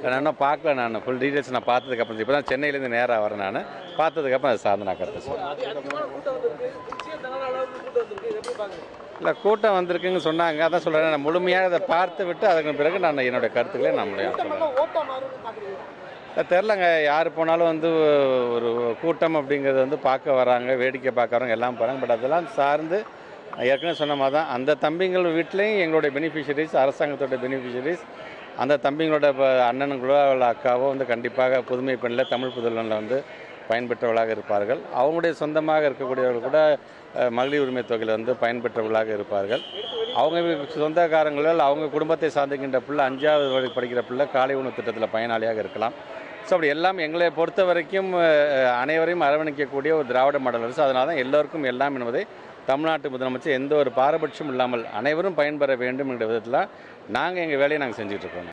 நான் இன்னும் பார்க்கல. நான் ஃபுல் டீட்டெயில்ஸ் நான் பார்த்ததுக்கப்புறம் இப்போ தான் சென்னையிலேருந்து நேராக வரேன். நான் பார்த்ததுக்கப்புறம் அதை சார்ந்து நான் கருத்து சொல்லுவேன். இல்லை, கூட்டம் வந்திருக்குன்னு சொன்னாங்க. அதான் சொல்கிறேன், நான் முழுமையாக அதை பார்த்து விட்டு அதுக்கு பிறகு நான் என்னுடைய கருத்துக்களை நான் தெரிலங்க. யார் போனாலும் வந்து ஒரு கூட்டம் அப்படிங்கிறது வந்து பார்க்க வராங்க, வேடிக்கை பார்க்க வராங்க, எல்லாம் போகிறாங்க. பட் அதெல்லாம் சார்ந்து ஏற்கனவே சொன்ன மாதிரி தான் அந்த தம்பிங்கள் வீட்லேயும் எங்களுடைய பெனிஃபிஷரிஸ், அரசாங்கத்தோட பெனிஃபிஷரிஸ், அந்த தம்பிங்களோட அண்ணனுங்களோ இல்லை அக்காவோ வந்து கண்டிப்பாக புதுமை பெண்ணில் தமிழ் புதல்வனில் வந்து பயன்பெற்றவர்களாக இருப்பார்கள். அவங்களுடைய சொந்தமாக இருக்கக்கூடியவர்கள் கூட மகளிர் உரிமை தொகையில் வந்து பயன்பெற்றவர்களாக இருப்பார்கள். அவங்க சொந்தக்காரங்களோ இல்லை அவங்க குடும்பத்தை சார்ந்துக்கின்ற பிள்ளை 5வது வகுப்பு படிக்கிற பிள்ளை காலை உணவு திட்டத்தில் பயனாளியாக இருக்கலாம். ஸோ அப்படி எல்லாம் எங்களை பொறுத்த வரைக்கும் அனைவரையும் அரவணைக்கக்கூடிய ஒரு திராவிட மாடல் அரசு. அதனால தான் எல்லோருக்கும் எல்லாம் என்பதை தமிழ்நாட்டு முதலமைச்சர் எந்த ஒரு பாரபட்சமும் இல்லாமல் அனைவரும் பயன்பெற வேண்டும் என்ற விதத்தில் நாங்கள் எங்கள் வேலையை நாங்கள் செஞ்சுட்ருக்கோம்.